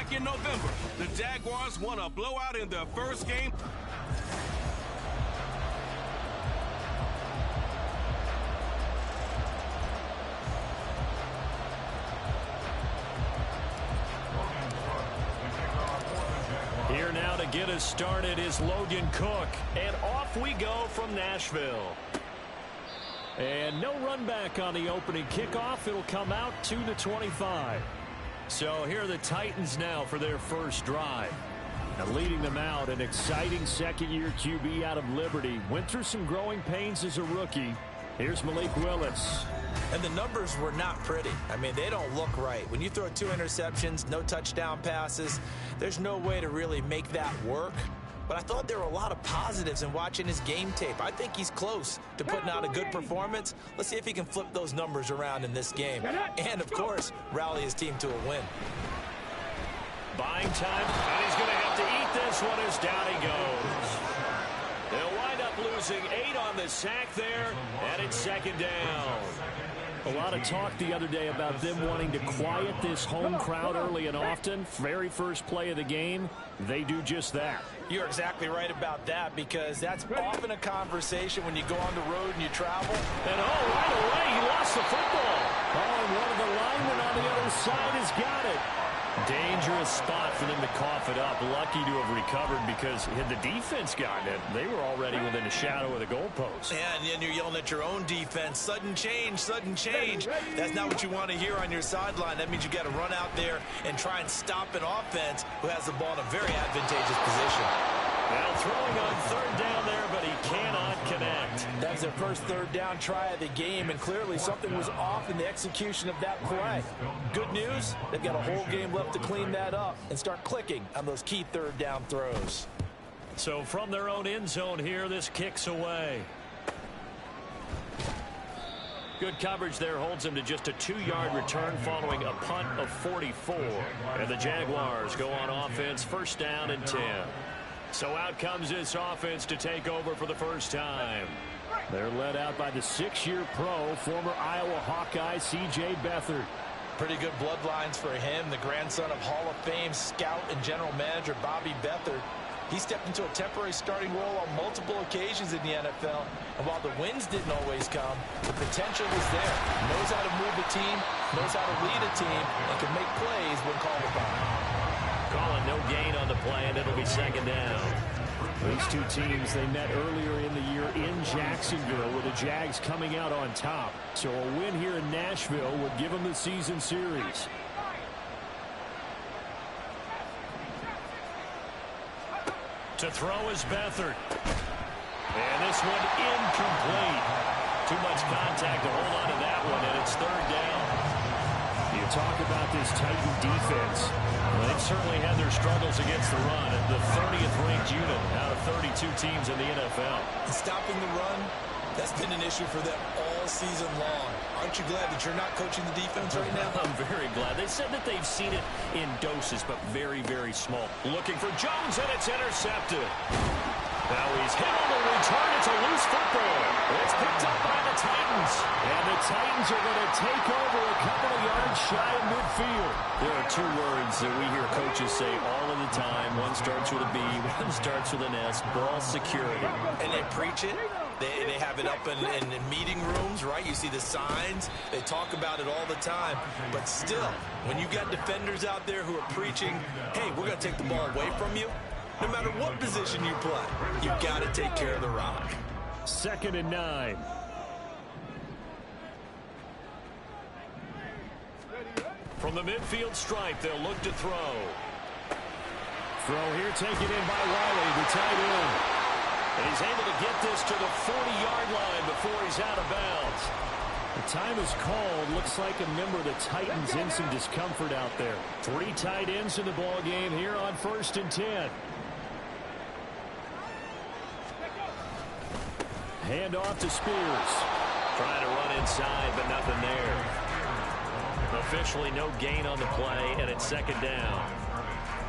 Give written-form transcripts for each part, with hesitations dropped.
back in November, the Jaguars won a blowout in their first game. Here now to get us started is Logan Cook. And off we go from Nashville. And no run back on the opening kickoff. It'll come out 2-25. So here are the Titans now for their first drive. Now leading them out, an exciting second-year QB out of Liberty. Went through some growing pains as a rookie. Here's Malik Willis. And the numbers were not pretty. I mean, they don't look right. When you throw 2 interceptions, no touchdown passes, there's no way to really make that work. But I thought there were a lot of positives in watching his game tape. I think he's close to putting out a good performance. Let's see if he can flip those numbers around in this game. And, of course, rally his team to a win. Buying time, and he's going to have to eat this one as down he goes. They'll wind up losing 8 on the sack there, and it's second down. A lot of talk the other day about them wanting to quiet this home crowd early and often. Very first play of the game, they do just that. You're exactly right about that, because that's often a conversation when you go on the road and you travel. And right away, he lost the football. And one of the linemen on the other side has got it. Dangerous spot for them to cough it up. Lucky to have recovered, because had the defense gotten it, they were already within a shadow of the goalpost. And then you're yelling at your own defense. Sudden change, sudden change. That's not what you want to hear on your sideline. That means you got to run out there and try and stop an offense who has the ball in a very advantageous position. Now throwing on third down there, but he cannot connect. That was their first third down try of the game, and clearly something was off in the execution of that play. Good news, they've got a whole game left to clean that up and start clicking on those key third down throws. So from their own end zone here, this kicks away. Good coverage there holds him to just a 2-yard return following a punt of 44. And the Jaguars go on offense, first down and 10. So out comes this offense to take over for the first time. They're led out by the 6-year pro, former Iowa Hawkeye C.J. Beathard. Pretty good bloodlines for him, the grandson of Hall of Fame scout and general manager Bobby Beathard. He stepped into a temporary starting role on multiple occasions in the NFL. And while the wins didn't always come, the potential was there. Knows how to move a team, knows how to lead a team, and can make plays when called upon. Calling no gain on the play, and it'll be second down. These two teams, they met earlier in the year in Jacksonville, with the Jags coming out on top. So a win here in Nashville would give them the season series. To throw is Beathard. And this one incomplete. Too much contact to hold on to that one, and it's third down. You talk about this Titan defense. Well, they've certainly had their struggles against the run. The 30th ranked unit out of 32 teams in the NFL. And stopping the run, that's been an issue for them all season long. Aren't you glad that you're not coaching the defense right now? I'm very glad. They said that they've seen it in doses, but very, very small. Looking for Jones, and it's intercepted. Now he's hit on the return. It's a loose football. It's picked up by the Titans. And the Titans are going to take over a couple of yards shy of midfield. There are 2 words that we hear coaches say all of the time. One starts with a B, one starts with an S. Ball security. And they preach it. They have it up in meeting rooms, right? You see the signs. They talk about it all the time. But still, when you got defenders out there who are preaching, hey, we're going to take the ball away from you, no matter what position you play, you've got to take care of the rock. Second and 9. From the midfield stripe, they'll look to throw. Throw here taken in by Riley, the tight end. And he's able to get this to the 40-yard line before he's out of bounds. The time is called. Looks like a member of the Titans in some discomfort out there. 3 tight ends in the ball game here on 1st and 10. Hand off to Spears. Trying to run inside, but nothing there. Officially no gain on the play, and it's second down.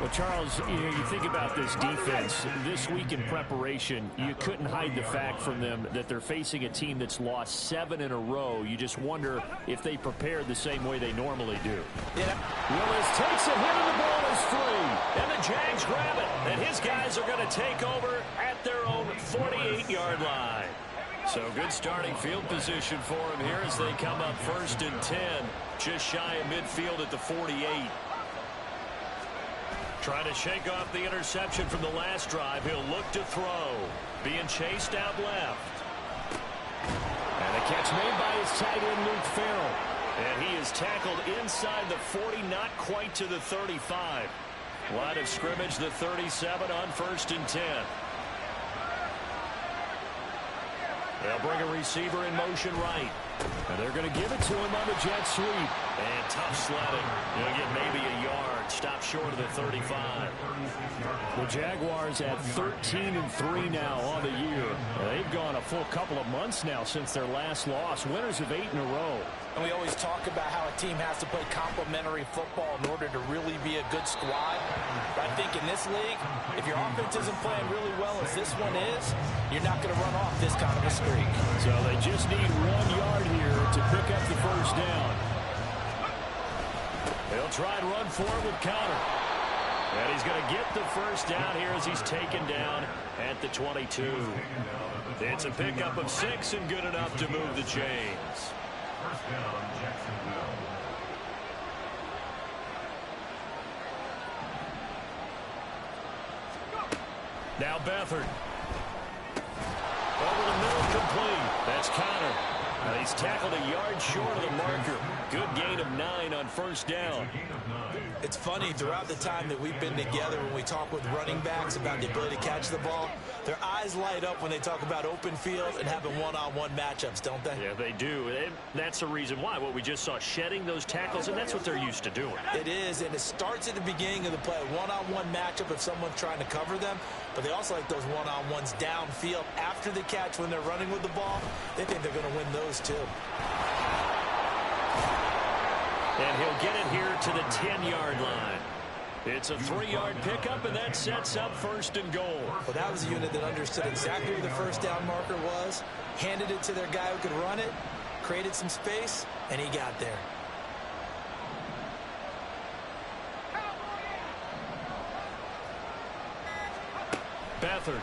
Well, Charles, you think about this defense. This week in preparation, you couldn't hide the fact from them that they're facing a team that's lost 7 in a row. You just wonder if they prepared the same way they normally do. Yeah. Willis takes a hit and the ball is free. And the Jags grab it. And his guys are going to take over at their own 48-yard line. So good starting field position for him here as they come up 1st and 10. Just shy of midfield at the 48. Trying to shake off the interception from the last drive. He'll look to throw. Being chased out left. And a catch made by his tight end, Luke Farrell. And he is tackled inside the 40, not quite to the 35. Line of scrimmage, the 37 on 1st and 10. They'll bring a receiver in motion right. And they're going to give it to him on the jet sweep. And tough sledding. He'll get maybe a yard. Stop short of the 35. The Jaguars at 13-3 now on the year. They've gone a full couple of months now since their last loss. Winners of 8 in a row. And we always talk about how a team has to play complementary football in order to really be a good squad. But I think in this league, if your offense isn't playing really well as this one is, you're not going to run off this kind of a streak. So they just need 1 yard here to pick up the first down. They'll try and run for it with Connor. And he's going to get the first down here as he's taken down at the 22. It's a pickup of 6 and good enough to move the chains. First down, Jacksonville. Now Beathard. Over the middle, complete. That's Connor. And he's tackled a yard short of the marker. Good gain of 9 on first down. It's funny, throughout the time that we've been together, when we talk with running backs about the ability to catch the ball, their eyes light up when they talk about open field and having one-on-one matchups, don't they? Yeah, they do. And that's the reason why. What we just saw, shedding those tackles, and that's what they're used to doing. It is, and it starts at the beginning of the play. One-on-one matchup if someone's trying to cover them, but they also like those one-on-ones downfield after the catch when they're running with the ball. They think they're going to win those too. And he'll get it here to the 10-yard line. It's a 3-yard pickup, and that sets up 1st and goal. Well, that was a unit that understood exactly where the first down marker was, handed it to their guy who could run it, created some space, and he got there. Beathard.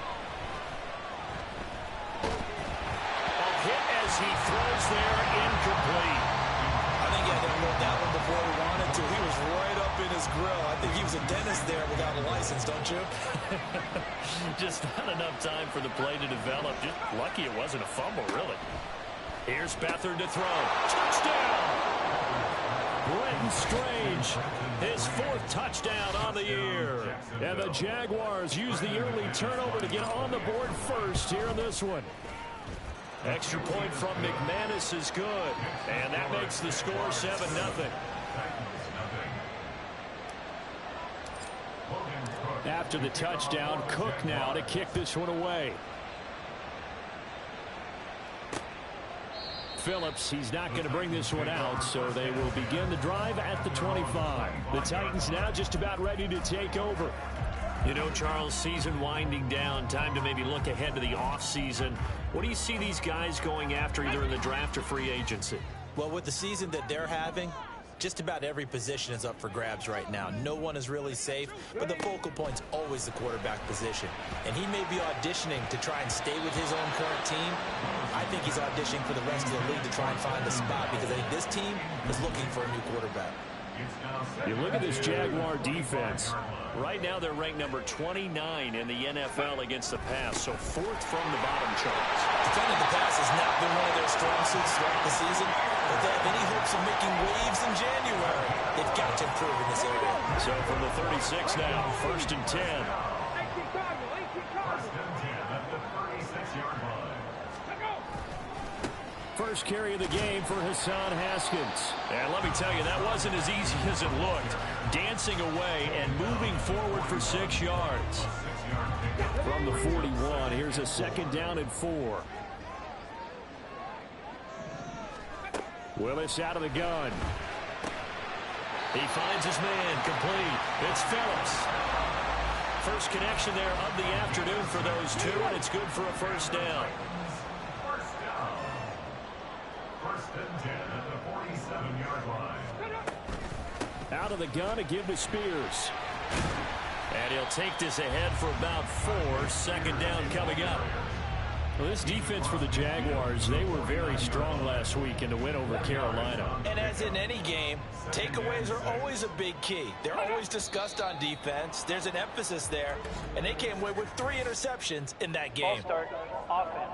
A hit as he throws there, incomplete. I think he had to load that one before he wanted to. He was right up in his grill. I think he was a dentist there without a license, don't you? Just not enough time for the play to develop. Just lucky it wasn't a fumble, really. Here's Beathard to throw. Touchdown! Brenton Strange, his 4th touchdown on the year. And the Jaguars use the early turnover to get on the board first here in this one. Extra point from McManus is good. And that makes the score 7-0. After the touchdown, Cook now to kick this one away. Phillips, he's not going to bring this one out, so they will begin the drive at the 25. The Titans now just about ready to take over. You know, Charles, season winding down, time to maybe look ahead to the offseason. What do you see these guys going after either in the draft or free agency? Well, with the season that they're having, just about every position is up for grabs right now. No one is really safe, but the focal point's always the quarterback position. And he may be auditioning to try and stay with his own current team. I think he's auditioning for the rest of the league to try and find a spot because I think this team is looking for a new quarterback. You look at this Jaguar defense. Right now they're ranked number 29 in the NFL against the pass, so 4th from the bottom charts. Defending the pass has not been one of their strong suits throughout the season, but they have any hopes of making waves in January. They've got to improve in this area. So from the 36 now, 1st and 10. First carry of the game for Hassan Haskins. And let me tell you, that wasn't as easy as it looked. Dancing away and moving forward for 6 yards. From the 41, here's a 2nd down and 4. Willis out of the gun. He finds his man, complete. It's Phillips. First connection there of the afternoon for those two, and it's good for a first down. First down. First and 10 at the 47-yard line. Out of the gun to give to Spears. And he'll take this ahead for about 4. Second down coming up. Well, this defense for the Jaguars, they were very strong last week in the win over Carolina. And as in any game, takeaways are always a big key. They're always discussed on defense. There's an emphasis there. And they came away with 3 interceptions in that game. Ball start, offense.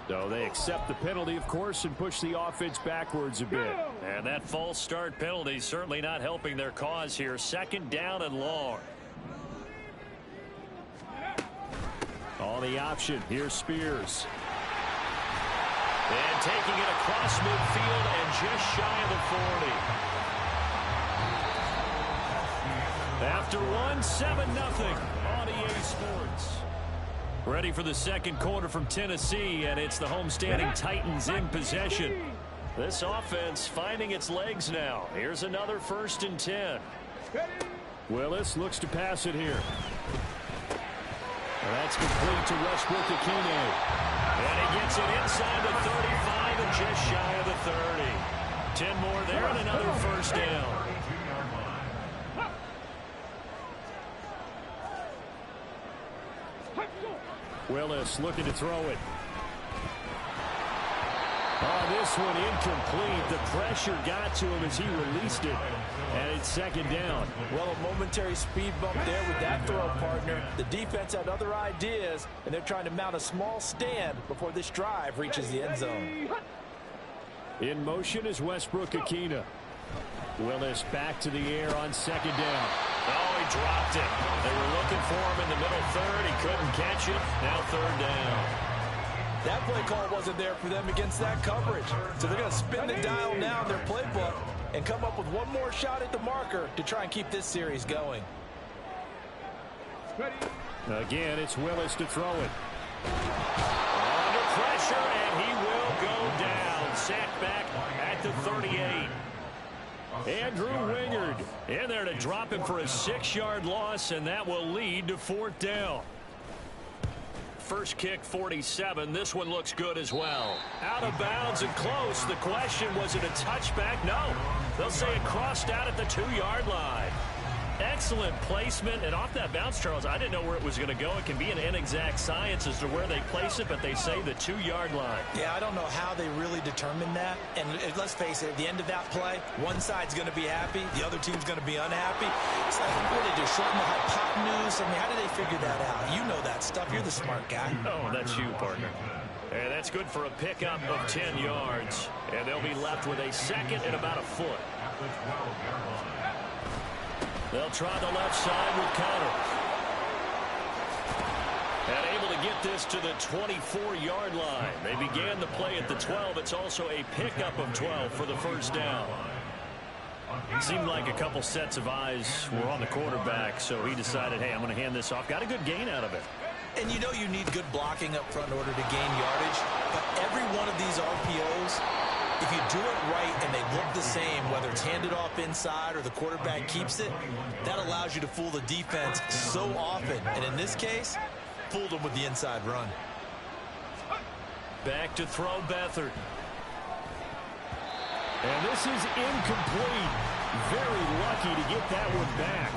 So they accept the penalty, of course, and push the offense backwards a bit. And that false start penalty certainly not helping their cause here. Second down and long. On the option, here's Spears. And taking it across midfield and just shy of the 40. After 7-0 on EA Sports. Ready for the second quarter from Tennessee, and it's the homestanding Titans in possession. This offense finding its legs now. Here's another 1st and 10. Willis looks to pass it here. That's complete to Westbrook-Ikhine. And he gets it inside the 35 and just shy of the 30. 10 more there and another first down. Willis looking to throw it. Oh, this one incomplete. The pressure got to him as he released it. And it's second down. Well, a momentary speed bump there with that throw, partner. The defense had other ideas, and they're trying to mount a small stand before this drive reaches the end zone. In motion is Westbrook-Ikhine. Willis back to the air on second down. Oh, he dropped it. They were looking for him in the middle third. He couldn't catch it. Now third down. That play call wasn't there for them against that coverage. So they're going to spin the dial now in their playbook and come up with one more shot at the marker to try and keep this series going. Again, it's Willis to throw it. Under pressure, and he will go down. Sacked back at the 38. Andrew Wingard in there to drop him for a 6-yard loss, and that will lead to 4th down. First kick, 47. This one looks good as well. Out of bounds and close. The question, was it a touchback? No. They'll say it crossed out at the 2-yard line. Excellent placement. And off that bounce, Charles, I didn't know where it was going to go. It can be an inexact science as to where they place it, but they say the 2-yard line. Yeah, I don't know how they really determined that. And let's face it, at the end of that play, one side's going to be happy, the other team's going to be unhappy. It's like, what did they do, shorten the hypotenuse? I mean, how did they figure that out? You know that stuff. You're the smart guy. Oh, that's you, partner. And that's good for a pickup of 10 yards. And they'll be left with a second and about a foot. They'll try the left side with Connor. And able to get this to the 24-yard line. They began the play at the 12. It's also a pickup of 12 for the first down. It seemed like a couple sets of eyes were on the quarterback, so he decided, hey, I'm going to hand this off. Got a good gain out of it. And you know you need good blocking up front in order to gain yardage. But every one of these RPOs, if you do it right and they look the same, whether it's handed off inside or the quarterback keeps it, that allows you to fool the defense so often. And in this case, fooled them with the inside run. Back to throw Beathard. And this is incomplete. Very lucky to get that one back.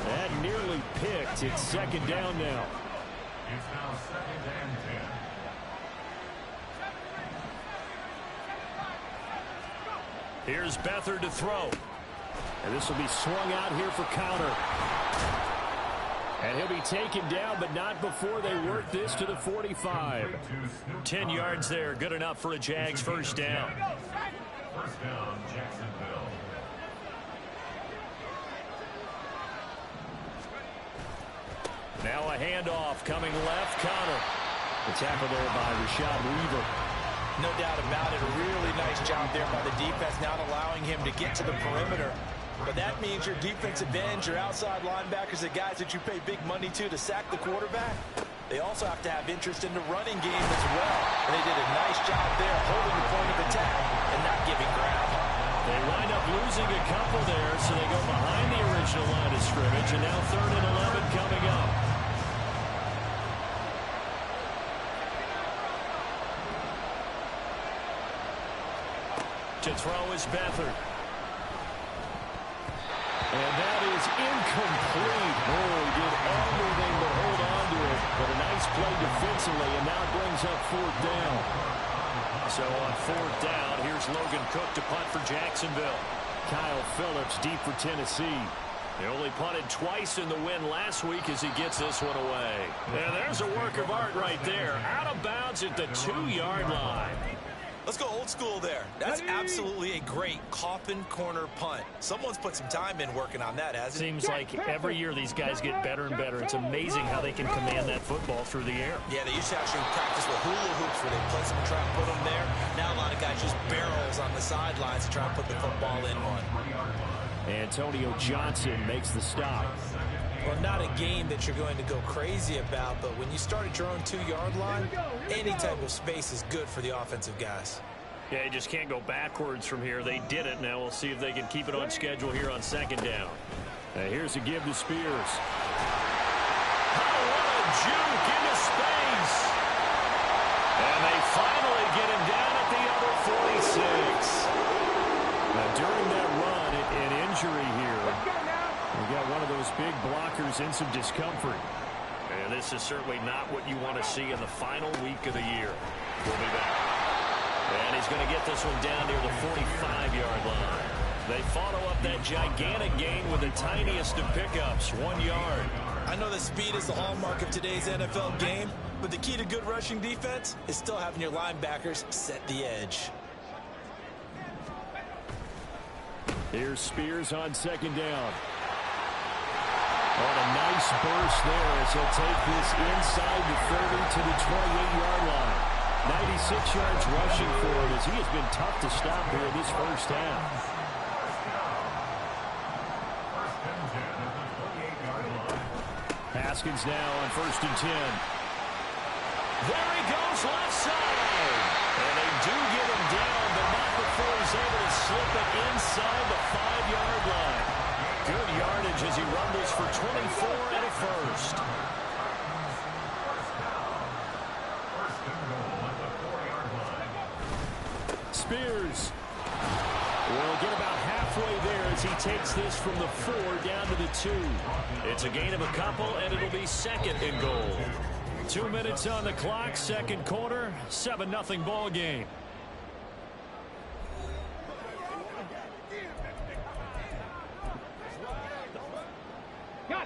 That nearly picked. It's second down now. It's now second and 10. Here's Beathard to throw. And this will be swung out here for counter. And he'll be taken down, but not before they work this to the 45. 10 yards there. Good enough for a Jags first down. First down, Jacksonville. Now a handoff coming left. Connor. The tackle there by Rashad Weaver. No doubt about it. A really nice job there by the defense, not allowing him to get to the perimeter. But that means your defensive ends, your outside linebackers, the guys that you pay big money to sack the quarterback, they also have to have interest in the running game as well. And they did a nice job there holding the point of attack and not giving ground. They wind up To throw is Beathard. And that is incomplete. Oh, he did everything but hold on to it. But a nice play defensively, and now brings up 4th down. So on 4th down, here's Logan Cook to punt for Jacksonville. Kyle Phillips deep for Tennessee. They only punted twice in the win last week as he gets this one away. And there's a work of art right there. Out of bounds at the 2-yard line. Let's go old school there. That's absolutely a great coffin corner punt. Someone's put some time in working on that, hasn't it? Seems like every year these guys get better and better. It's amazing how they can command that football through the air. Yeah, they used to actually practice with hula hoops where they place them and try and put them there. Now a lot of guys just barrels on the sidelines to try and put the football in one. Antonio Johnson makes the stop. Well, not a game that you're going to go crazy about, but when you start at your own 2-yard line, any type of space is good for the offensive guys. Yeah, you just can't go backwards from here. They did it. Now we'll see if they can keep it on schedule here on 2nd down. Here's a give to Spears. Oh, what a juke into space. And they finally get him down at the other 46. Now, during that run, an injury here. We got one of those big blockers in some discomfort. And this is certainly not what you want to see in the final week of the year. We'll be back. And he's going to get this one down near the 45-yard line. They follow up that gigantic gain with the tiniest of pickups, 1 yard. I know that speed is the hallmark of today's NFL game, but the key to good rushing defense is still having your linebackers set the edge. Here's Spears on 2nd down. Oh, a nice burst there as he'll take this inside the 30 to the 28-yard line. 96 yards rushing for him as he has been tough to stop here this first half. Haskins now on 1st and 10. There he goes left side. And they do get him down, but not before he's able to slip it inside the 5-yard line. Good yardage as he rumbles for 24 and a first. Spears will get about halfway there as he takes this from the 4 down to the 2. It's a gain of a couple, and it'll be 2nd and goal. 2 minutes on the clock, 2nd quarter, 7-0 ball game.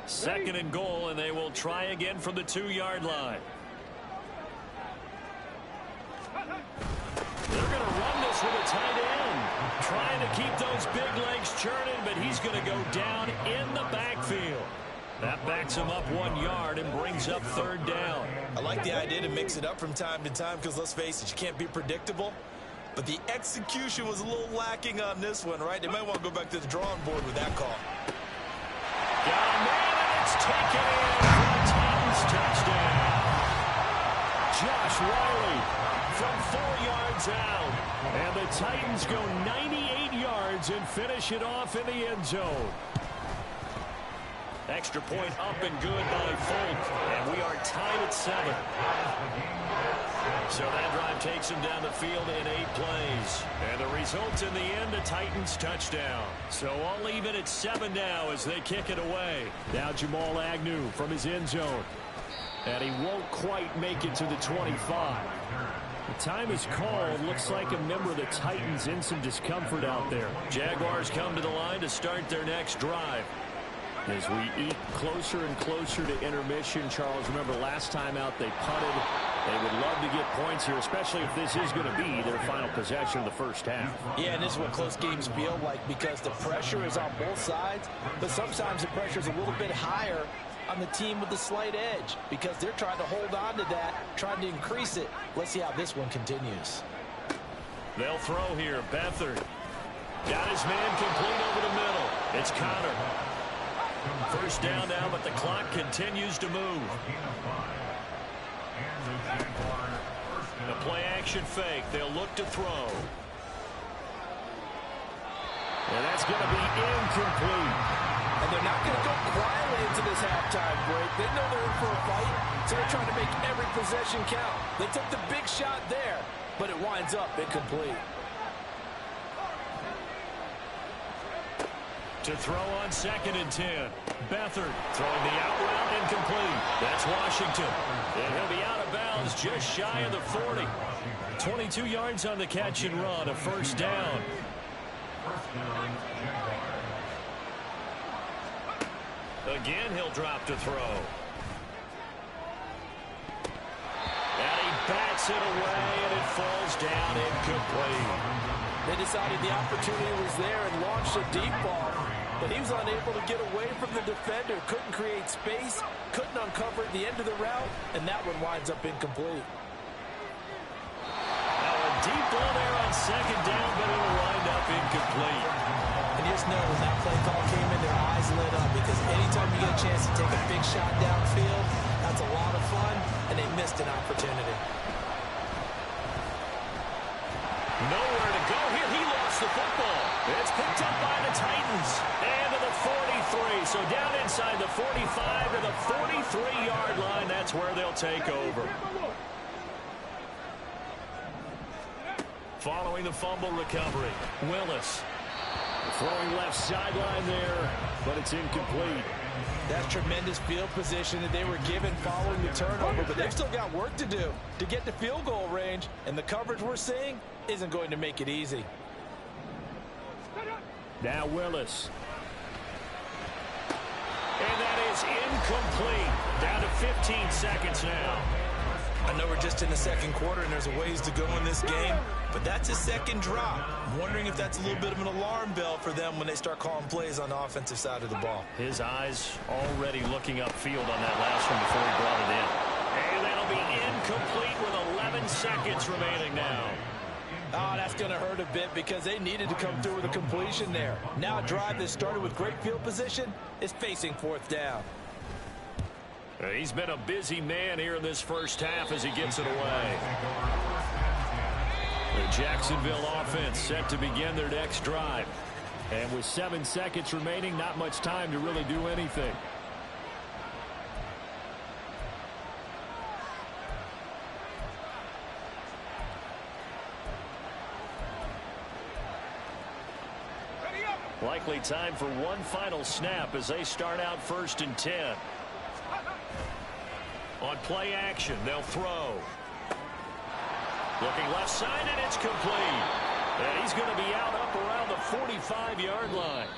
Second and goal, and they will try again from the 2-yard line. They're going to run this with a tight end. Trying to keep those big legs churning, but he's going to go down in the backfield. That backs him up 1 yard and brings up 3rd down. I like the idea to mix it up from time to time because, let's face it, you can't be predictable. But the execution was a little lacking on this one, right? They might want to go back to the drawing board with that call. Got a man, and it's taken in for a Titans touchdown. Josh Riley from 4 yards out. And the Titans go 98 yards and finish it off in the end zone. Extra point up and good by Folk. And we are tied at 7. So that drive takes him down the field in 8 plays. And the result in the end, a Titans touchdown. So all even at 7 now as they kick it away. Now Jamal Agnew from his end zone. And he won't quite make it to the 25. The time is called. Looks like a member of the Titans in some discomfort out there. Jaguars come to the line to start their next drive. As we eke closer and closer to intermission, Charles, remember last time out they punted. They would love to get points here, especially if this is going to be their final possession of the first half. Yeah, and this is what close games feel like because the pressure is on both sides, but sometimes the pressure is a little bit higher on the team with the slight edge because they're trying to hold on to that, trying to increase it. Let's see how this one continues. They'll throw here. Beathard got his man complete over the middle. It's Connor. First down now, but the clock continues to move. The play-action fake. They'll look to throw. And that's going to be incomplete. And they're not going to go quietly into this halftime break. They know they're in for a fight, so they're trying to make every possession count. They took the big shot there, but it winds up incomplete. To throw on 2nd and 10. Beathard throwing the out route incomplete. That's Washington. And he'll be out of bounds just shy of the 40. 22 yards on the catch and run, a first down. Again, he'll drop to throw. And he bats it away, and it falls down incomplete. They decided the opportunity was there and launched a deep ball, but he was unable to get away from the defender, couldn't create space, couldn't uncover the end of the route, and that one winds up incomplete. Now a deep ball there on 2nd down, but it'll wind up incomplete. And you just know when that play call came in, their eyes lit up, because anytime you get a chance to take a big shot downfield, that's a lot of fun, and they missed an opportunity. Nowhere to go here. He lost the football. It's picked up by the Titans. And to the 43. So down inside the 45 to the 43-yard line. That's where they'll take over. Following the fumble recovery, Willis. Throwing left sideline there, but it's incomplete. That's tremendous field position that they were given following the turnover, but they've still got work to do to get to field goal range, and the coverage we're seeing isn't going to make it easy. Now Willis. And that is incomplete. Down to 15 seconds now. I know we're just in the second quarter and there's a ways to go in this game, but that's a second drop. I'm wondering if that's a little bit of an alarm bell for them when they start calling plays on the offensive side of the ball. His eyes already looking upfield on that last one before he brought it in. And that'll be incomplete with 11 seconds remaining now. Oh, that's going to hurt a bit because they needed to come through with a completion there. Now a drive that started with great field position is facing 4th down. He's been a busy man here in this first half as he gets it away. The Jacksonville offense set to begin their next drive. And with 7 seconds remaining, not much time to really do anything. Likely time for one final snap as they start out 1st and 10. On play action, they'll throw. Looking left side, and it's complete. And he's going to be out up around the 45-yard line.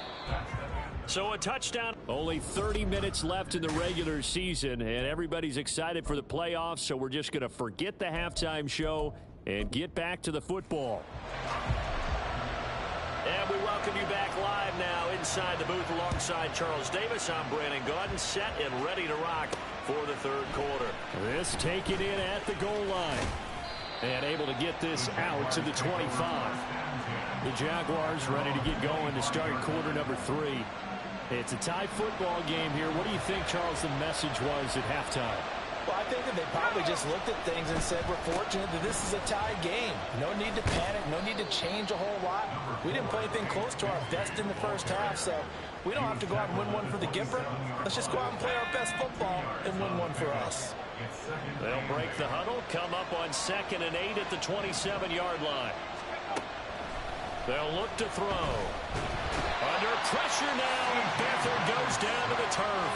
So a touchdown. Only 30 minutes left in the regular season, and everybody's excited for the playoffs, so we're just going to forget the halftime show and get back to the football. And we welcome you back live now inside the booth alongside Charles Davis. I'm Brandon Gaudin, set and ready to rock for the 3rd quarter. This taken in at the goal line. And able to get this out to the 25. The Jaguars ready to get going to start quarter number 3. It's a tie football game here. What do you think, Charles, the message was at halftime? Well, I think that they probably just looked at things and said, we're fortunate that this is a tie game. No need to panic, no need to change a whole lot. We didn't play anything close to our best in the first half, so we don't have to go out and win one for the Gipper. Let's just go out and play our best football and win one for us. They'll break the huddle, come up on 2nd and 8 at the 27-yard line. They'll look to throw. Under pressure now, and Beathard goes down to the turf.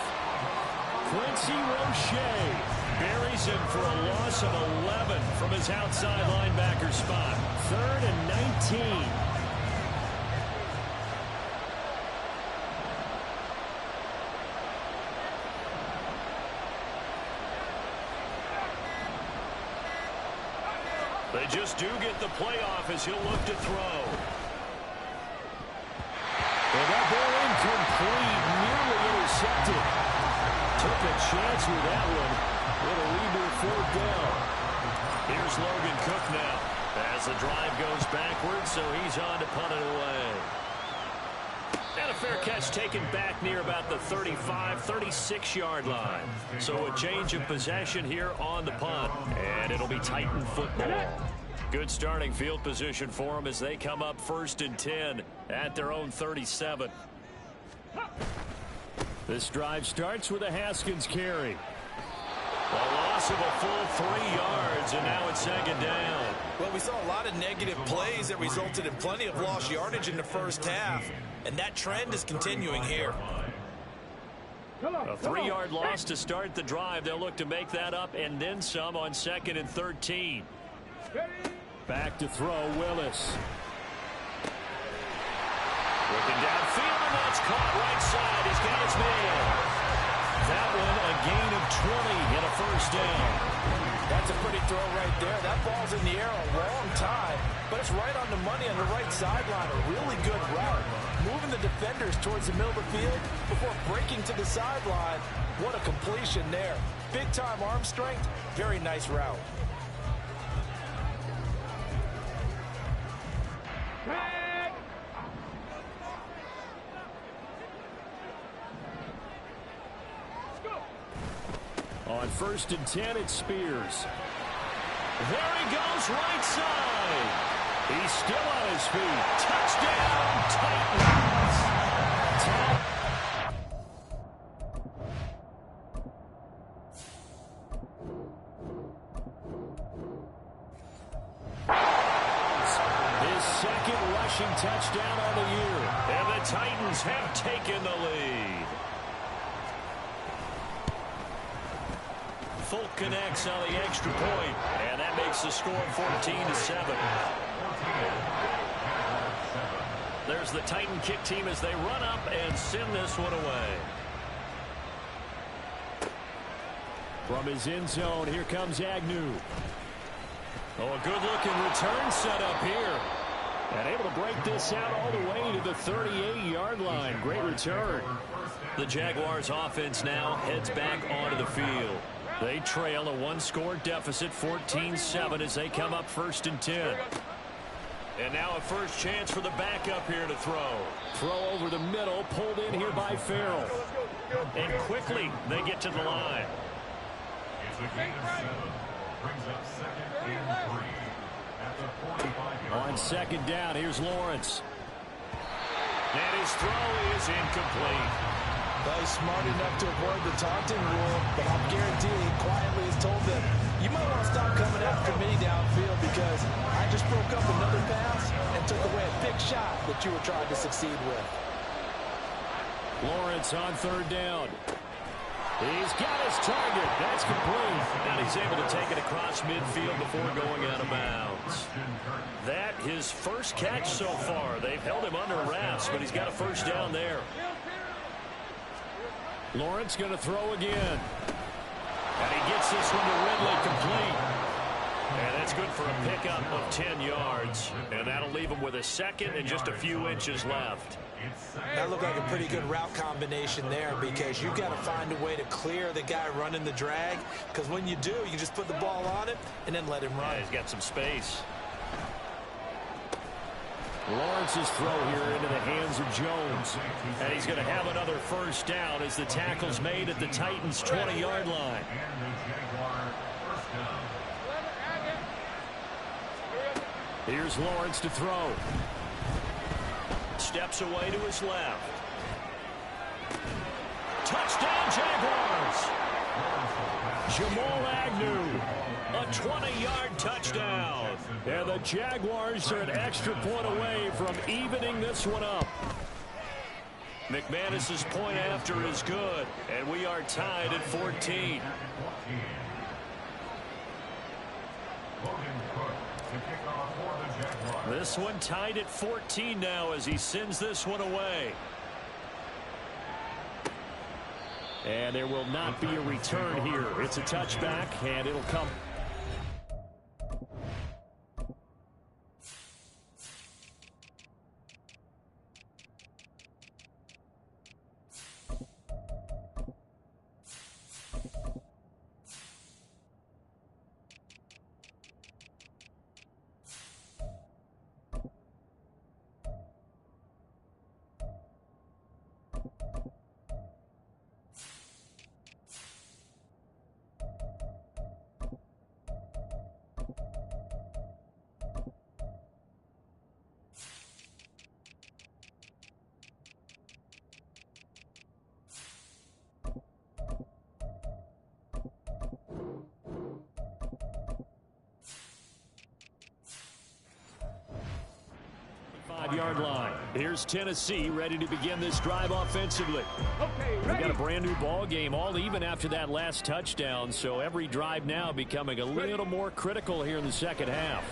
Quincy Roche buries him for a loss of 11 from his outside linebacker spot. 3rd and 19. They just do get the playoff as he'll look to throw. And that ball incomplete, nearly intercepted. Took a chance with that one. It'll lead to a 4th down. Here's Logan Cook now as the drive goes backwards, so he's on to punt it away. And a fair catch taken back near about the 35, 36-yard line. So a change of possession here on the punt, and it'll be Titan football. Good starting field position for them as they come up 1st and 10 at their own 37. This drive starts with a Haskins carry. A loss of a full 3 yards, and now it's 2nd down. Well, we saw a lot of negative plays that resulted in plenty of lost yardage in the first half, and that trend is continuing here. A 3-yard loss to start the drive. They'll look to make that up and then some on 2nd and 13. Back to throw, Willis. Looking downfield, and that's caught right side. He's got his man. That one a gain of 20 and a first down. That's a pretty throw right there. That ball's in the air a long time, but it's right on the money on the right sideline. A really good route. Moving the defenders towards the middle of the field before breaking to the sideline. What a completion there. Big-time arm strength. Very nice route. On 1st and 10, it's Spears. There he goes, right side. He's still on his feet. Touchdown, Titans. His second rushing touchdown on the year. And the Titans have taken the lead. Folk connects on the extra point, and that makes the score 14-7. There's the Titan kick team as they run up and send this one away. From his end zone, here comes Agnew. Oh, a good-looking return set up here. And able to break this out all the way to the 38-yard line. Great return. The Jaguars offense now heads back onto the field. They trail a 1-score deficit, 14-7, as they come up 1st and 10. And now a first chance for the backup here to throw. Throw over the middle, pulled in here by Farrell. And quickly they get to the line. It's a gain of 7. Brings up 2nd and 3 at the 45-yard line. On 2nd down, here's Lawrence. And his throw is incomplete. Well, he's smart enough to avoid the taunting rule, but I'll guarantee he quietly has told them, you might want to stop coming after me downfield because I just broke up another pass and took away a big shot that you were trying to succeed with. Lawrence on 3rd down. He's got his target. That's complete. And he's able to take it across midfield before going out of bounds. That his first catch so far. They've held him under wraps, but he's got a first down there. Lawrence going to throw again. And he gets this one to Ridley complete. And that's good for a pickup of 10 yards. And that'll leave him with a second and just a few inches left. That looked like a pretty good route combination there because you've got to find a way to clear the guy running the drag. Because when you do, you just put the ball on him and then let him run. Yeah, he's got some space. Lawrence's throw here into the hands of Jones. And he's going to have another first down as the tackle's made at the Titans' 20-yard line. Here's Lawrence to throw. Steps away to his left. Touchdown, Jaguars! Jamal Agnew, a 20-yard touchdown. And the Jaguars are an extra point away from evening this one up. McManus's point after is good, and we are tied at 14. This one tied at 14 now as he sends this one away. And there will not be a return here. It's a touchback, and it'll come. 35-yard line. Here's Tennessee ready to begin this drive offensively. We've got a brand new ball game, all even after that last touchdown, so every drive now becoming a little more critical here in the second half.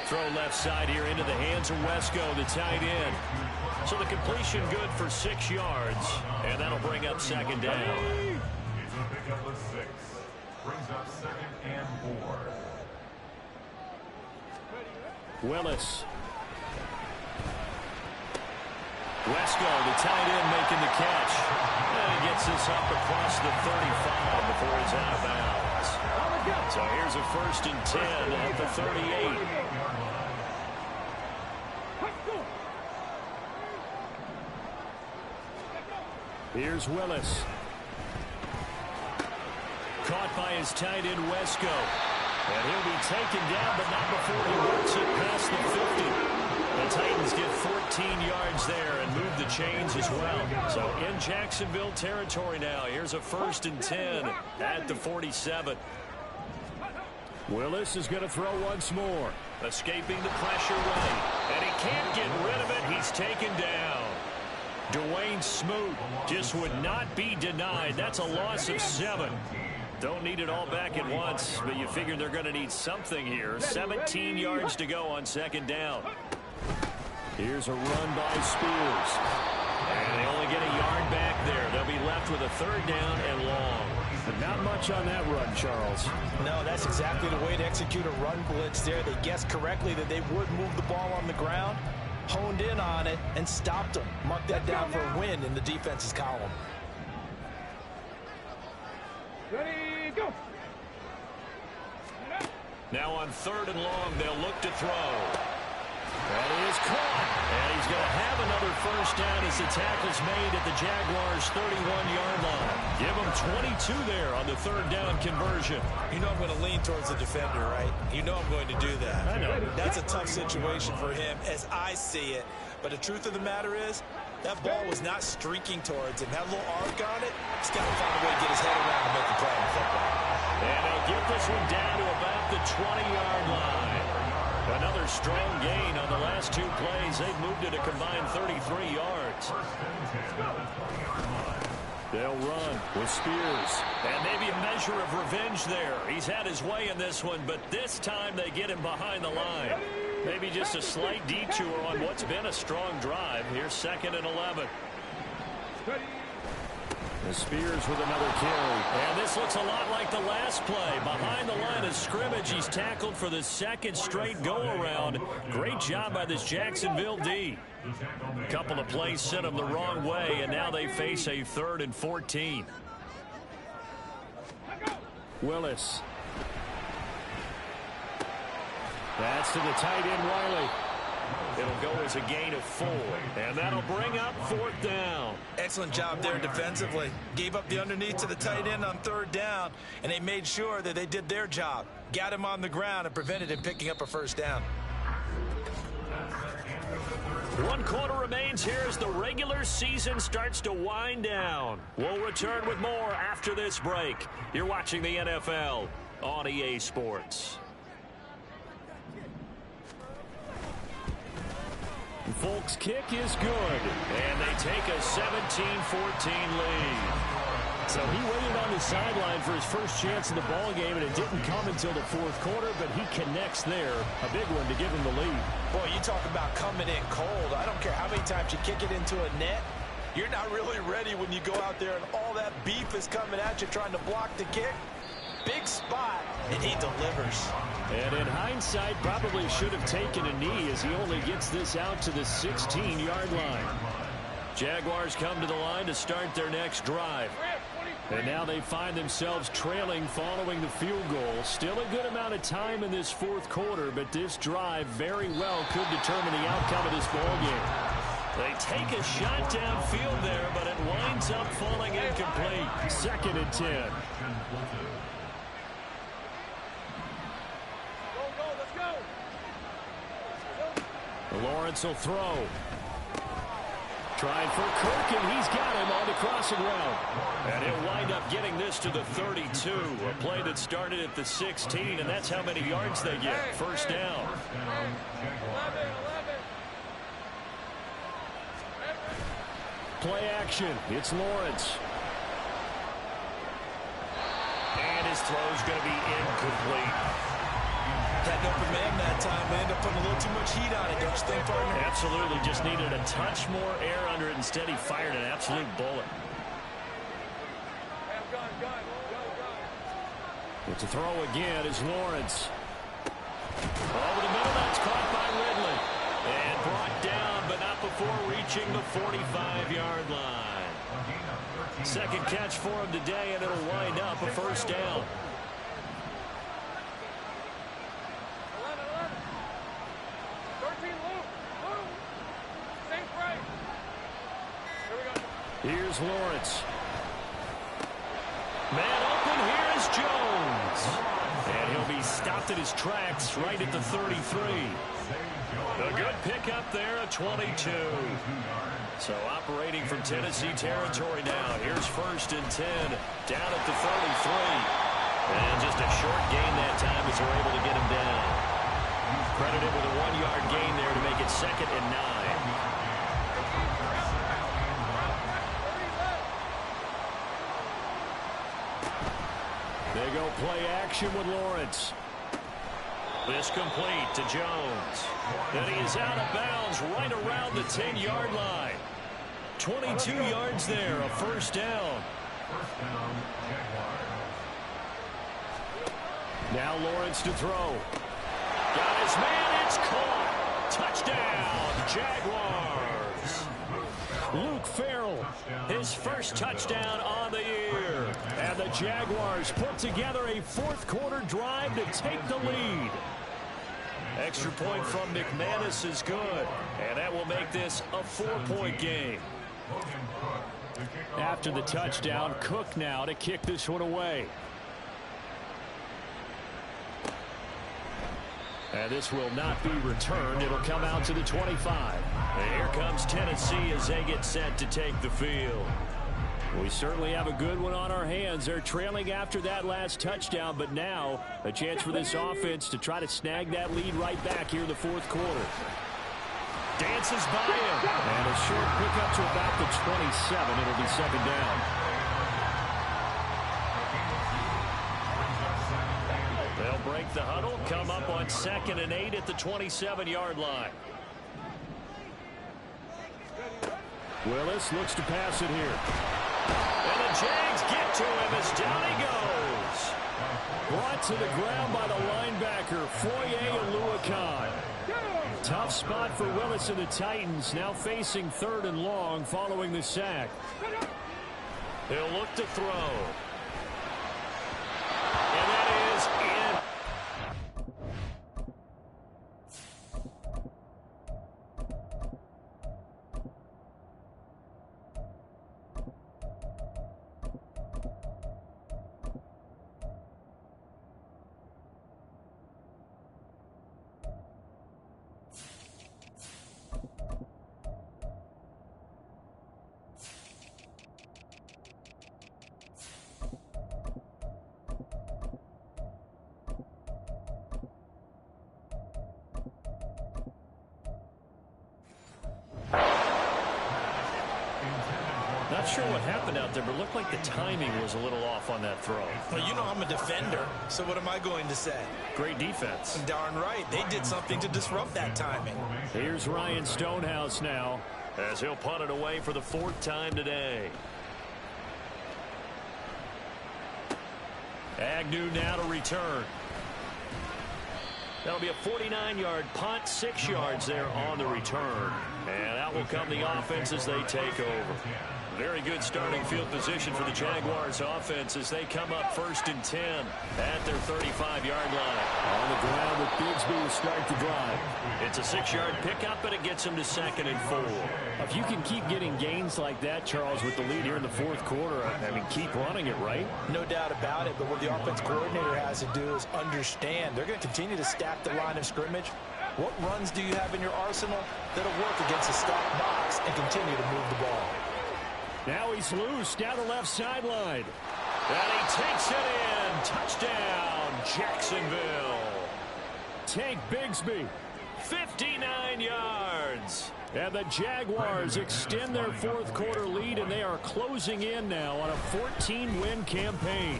Throw left side here into the hands of Wesco, the tight end. So the completion good for 6 yards, and that'll bring up second down. It's a pickup of 6. Brings up 2nd and 4. Willis. Wesco, the tight end, making the catch. And he gets this up across the 35 before he's out of bounds. So here's a 1st and 10 at the 38. Here's Willis. Caught by his tight end, Wesco. And he'll be taken down, but not before he works it past the 50. The Titans get 14 yards there and move the chains as well. So in Jacksonville territory now. Here's a 1st and 10 at the 47. Willis is going to throw once more. Escaping the pressure right. And he can't get rid of it. He's taken down. Dwayne Smoot just would not be denied. That's a loss of 7. Don't need it all back at once, but you figure they're going to need something here. 17 yards to go on 2nd down. Here's a run by Spears. And they only get a yard back there. They'll be left with a 3rd down and long. But not much on that run, Charles. No, that's exactly the way to execute a run blitz there. They guessed correctly that they would move the ball on the ground, honed in on it, and stopped them. Mark that down for a win in the defense's column. Ready, go. Now on 3rd and long, they'll look to throw. And he is caught. And he's going to have another 1st down as the tackle's made at the Jaguars' 31-yard line. Give him 22 there on the 3rd down conversion. You know I'm going to lean towards the defender, right? You know I'm going to do that. I know. That's a tough situation for him as I see it. But the truth of the matter is, that ball was not streaking towards him. Had a little arc on it. He's got to find a way to get his head around and make the play on the football. And they'll get this one down to about the 20-yard line. Another strong gain on the last 2 plays. They've moved it a combined 33 yards. They'll run with Spears. And maybe a measure of revenge there. He's had his way in this one, but this time they get him behind the line. Maybe just a slight detour on what's been a strong drive. Here's 2nd and 11. Spears with another carry. And this looks a lot like the last play. Behind the line of scrimmage, he's tackled for the 2nd straight go-around. Great job by this Jacksonville D. A couple of plays sent him the wrong way, and now they face a 3rd and 14. Willis. That's to the tight end, Wiley. It'll go as a gain of 4, and that'll bring up 4th down. Excellent job there defensively. Gave up the underneath to the tight end on 3rd down, and they made sure that they did their job. Got him on the ground and prevented him picking up a 1st down. 1 quarter remains here as the regular season starts to wind down. We'll return with more after this break. You're watching the NFL on EA Sports. Folks' kick is good, and they take a 17-14 lead. So he waited on the sideline for his first chance in the ball game, and it didn't come until the 4th quarter, but he connects there. A big one to give him the lead. Boy, you talk about coming in cold. I don't care how many times you kick it into a net. You're not really ready when you go out there and all that beef is coming at you trying to block the kick. Big spot, and he delivers. And in hindsight, probably should have taken a knee as he only gets this out to the 16-yard line. Jaguars come to the line to start their next drive. And now they find themselves trailing following the field goal. Still a good amount of time in this 4th quarter, but this drive very well could determine the outcome of this ball game. They take a shot downfield there, but it winds up falling incomplete. 2nd and 10. Lawrence will throw. Trying for Kirk, and he's got him on the crossing route. And he'll wind up getting this to the 32. A play that started at the 16, and that's how many yards they get. 1st down. down, Jaguars. 11. Play action. It's Lawrence. And his throw's going to be incomplete. Had an open man that time. They ended up putting a little too much heat on it, don't you think, partner? Absolutely. Just needed a touch more air under it. Instead, he fired an absolute bullet. It's a throw again is Lawrence. Over the middle, that's caught by Ridley. And brought down, but not before reaching the 45-yard line. Second catch for him today, and it'll wind up a first down. 13, Luke. Safe right. Here we go. Here's Lawrence. Man open, here's Jones. And he'll be stopped in his tracks right at the 33. A good pickup there at 22. So operating from Tennessee territory now. Here's 1st and 10 down at the 33. And just a short gain that time as they're able to get him down. Credited with a 1-yard gain there to make it 2nd and 9. They go play action with Lawrence. This complete to Jones. And he is out of bounds right around the 10-yard line. 22 yards there, a first down. Now Lawrence to throw. Got his man, it's caught. Touchdown, Jaguars. Luke Farrell, his first touchdown on the year. And the Jaguars put together a fourth-quarter drive to take the lead. Extra point from McManus is good, and that will make this a 4-point game. After the touchdown, Cook now to kick this one away. And this will not be returned. It'll come out to the 25. And here comes Tennessee as they get set to take the field. We certainly have a good one on our hands. They're trailing after that last touchdown, but now a chance for this offense to try to snag that lead right back here in the fourth quarter. Dances by him. And a short pickup to about the 27. It'll be 2nd down. They'll break the huddle, come up on 2nd and 8 at the 27-yard line. Willis looks to pass it here. And the Jags get to him as down he goes. Brought to the ground by the linebacker, Foye Oluokun. Tough spot for Willis and the Titans, now facing 3rd and long following the sack. He'll look to throw. And that is in. Not sure what happened out there, but it looked like the timing was a little off on that throw. Well, you know I'm a defender, so what am I going to say? Great defense. Darn right. They did something to disrupt that timing. Here's Ryan Stonehouse now as he'll punt it away for the 4th time today. Agnew now to return. That'll be a 49-yard punt, 6 yards there on the return. And out will come the offense as they take over. Very good starting field position for the Jaguars offense as they come up 1st and 10 at their 35-yard line. On the ground with Bigsby to start the drive. It's a 6-yard pickup, but it gets them to 2nd and 4. If you can keep getting gains like that, Charles, with the lead here in the fourth quarter, I mean, keep running it, right? No doubt about it, but what the offense coordinator has to do is understand. They're going to continue to stack the line of scrimmage. What runs do you have in your arsenal that'll work against a stacked box and continue to move the ball? Now he's loose down the left sideline. And he takes it in. Touchdown, Jacksonville. Tank Bigsby, 59 yards. And the Jaguars extend their fourth quarter lead, and they are closing in now on a 14-win campaign.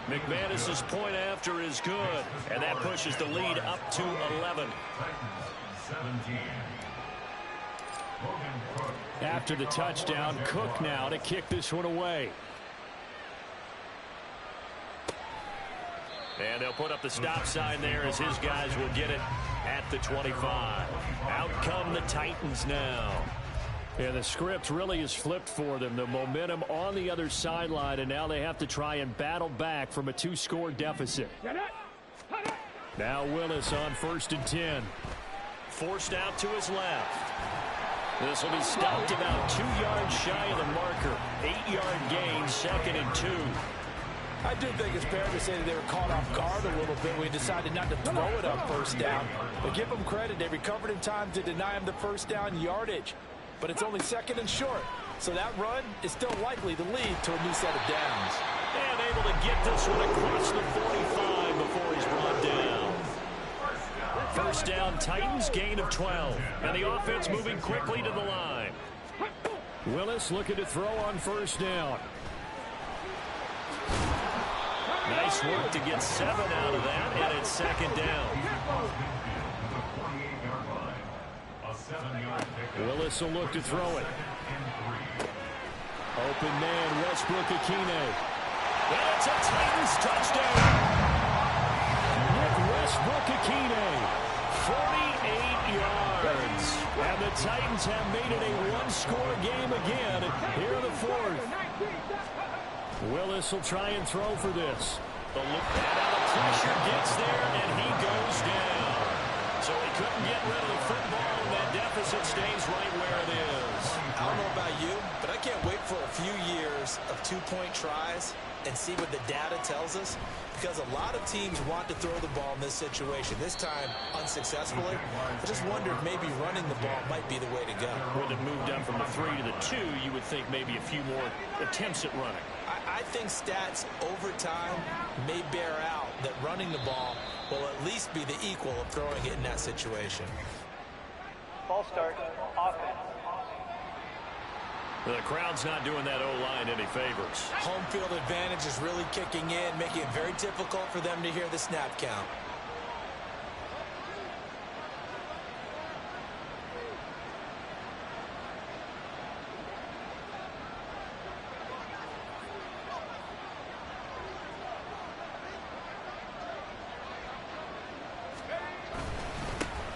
McManus's point after is good, and that pushes the lead up to 11. After the touchdown, Cook now to kick this one away. And they'll put up the stop sign there as his guys will get it at the 25. Out come the Titans now. And the script really is flipped for them. The momentum on the other sideline, and now they have to try and battle back from a 2-score deficit. Now Willis on 1st and 10. Forced out to his left. This will be stopped about 2 yards shy of the marker. 8-yard gain, 2nd and 2. I do think it's fair to say that they were caught off guard a little bit. We decided not to throw it up 1st down. But give them credit. They recovered in time to deny him the 1st down yardage. But it's only 2nd and short. So that run is still likely to lead to a new set of downs. And able to get this one across the 45 before he's brought down. 1st down, Titans, gain of 12. And the offense moving quickly to the line. Willis looking to throw on 1st down. Nice work to get 7 out of that, and it's 2nd down. Willis will look to throw it. Open man, Westbrook-Ikhine. And it's a Titans touchdown. With Westbrook-Ikhine, 48 yards. And the Titans have made it a 1-score game again here in the 4th. Willis will try and throw for this. The look out of pressure gets there, and he goes down. So he couldn't get rid of the football, and that deficit stays right where it is. I don't know about you, but I can't wait for a few years of 2-point tries and see what the data tells us, because a lot of teams want to throw the ball in this situation. This time, unsuccessfully. I just wonder if maybe running the ball might be the way to go. With it moved up from the 3 to the 2, you would think maybe a few more attempts at running. I think stats over time may bear out that running the ball will at least be the equal of throwing it in that situation. Ball start, offense. The crowd's not doing that O-line any favors. Home field advantage is really kicking in, making it very difficult for them to hear the snap count.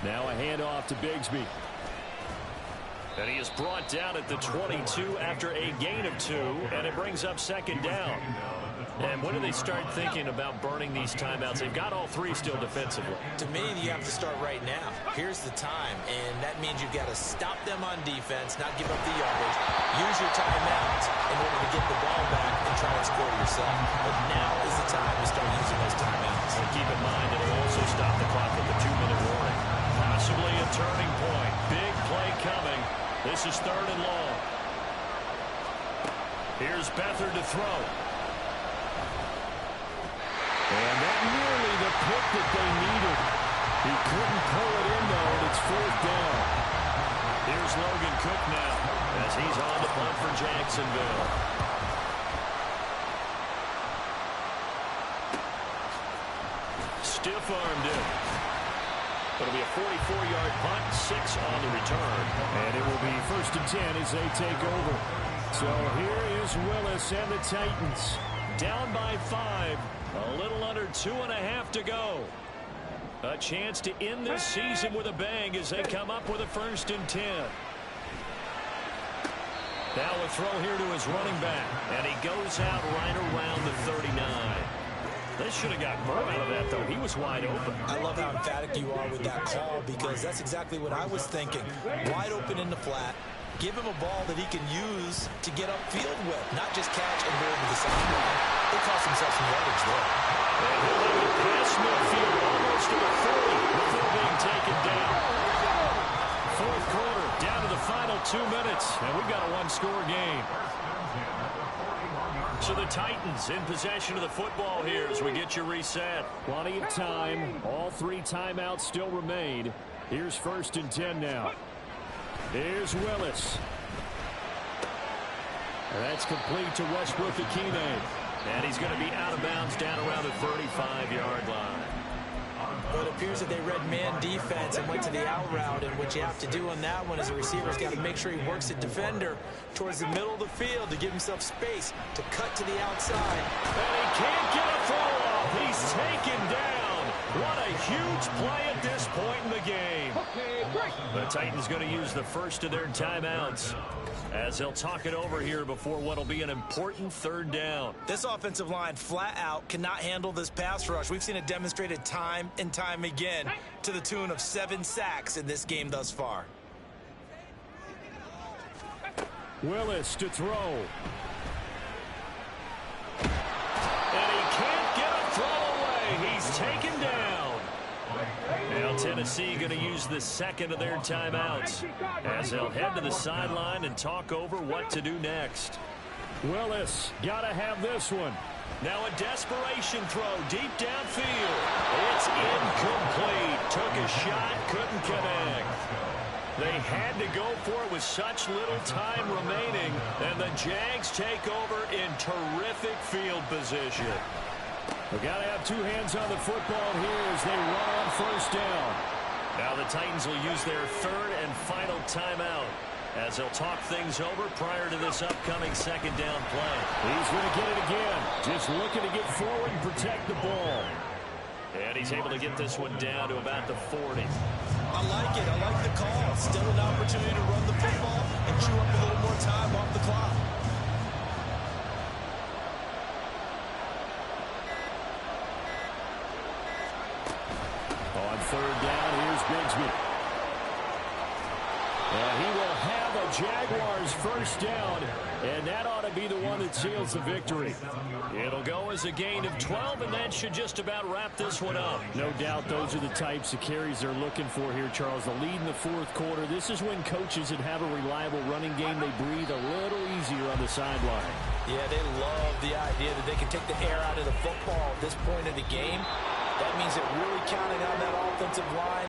Now a handoff to Bigsby. And he is brought down at the 22 after a gain of 2, and it brings up 2nd down. And when do they start thinking about burning these timeouts? They've got all 3 still defensively. To me, you have to start right now. Here's the time, and that means you've got to stop them on defense, not give up the yardage. Use your timeouts in order to get the ball back and try and score yourself. But now is the time to start using those timeouts. And keep in mind that it'll also stop the clock with the 2-minute warning. Possibly a turning point. Big play coming. This is 3rd and long. Here's Beathard to throw. And that nearly the pick that they needed. He couldn't pull it in, though, and it's 4th down. Here's Logan Cook now as he's on the punt for Jacksonville. Stiff-armed it. It'll be a 44-yard punt, 6 on the return. And it will be 1st and 10 as they take over. So here is Willis and the Titans. Down by 5. A little under 2.5 to go. A chance to end this season with a bang as they come up with a 1st and 10. Now a throw here to his running back. And he goes out right around the 39. They should have got more out of that, though. He was wide open. I love how emphatic you are with that call, because that's exactly what I was thinking. Wide open in the flat. Give him a ball that he can use to get upfield with, not just catch and go over the sideline. They cost himself some yardage there. And he'll have it past midfield, almost to the 40 before being taken down. 4th quarter, down to the final 2 minutes, and we've got a 1-score game. So the Titans in possession of the football here as we get you reset. Plenty of time. All 3 timeouts still remain. Here's 1st and 10 now. Here's Willis. And that's complete to Westbrook-Ikhine. And he's going to be out of bounds down around the 35-yard line. Well, it appears that they read man defense and went to the out route, and what you have to do on that one is the receiver's got to make sure he works the defender towards the middle of the field to give himself space to cut to the outside. And he can't get a throw off. He's taken down. What a huge play at this point in the game. The Titans going to use the first of their timeouts as they'll talk it over here before what will be an important 3rd down. This offensive line flat out cannot handle this pass rush. We've seen it demonstrated time and time again to the tune of 7 sacks in this game thus far. Willis to throw. And he can't get a throw away. He's taken down. Now Tennessee going to use the 2nd of their timeouts as they'll head to the sideline and talk over what to do next. Willis got to have this one. Now a desperation throw deep downfield. It's incomplete. Took a shot, couldn't connect. They had to go for it with such little time remaining, and the Jags take over in terrific field position. We've got to have 2 hands on the football here as they run on 1st down. Now the Titans will use their 3rd and final timeout as they'll talk things over prior to this upcoming 2nd down play. He's going to get it again. Just looking to get forward and protect the ball. And he's able to get this one down to about the 40. I like it. I like the call. Still an opportunity to run the football and chew up a little more time off the clock. On 3rd down, here's Bigsby. And he will have a Jaguars 1st down, and that ought to be the one that seals the victory. It'll go as a gain of 12, and that should just about wrap this one up. No doubt those are the types of carries they're looking for here, Charles. The lead in the 4th quarter. This is when coaches that have a reliable running game, they breathe a little easier on the sideline. Yeah, they love the idea that they can take the air out of the football at this point of the game. That means they're really counting on that offensive line.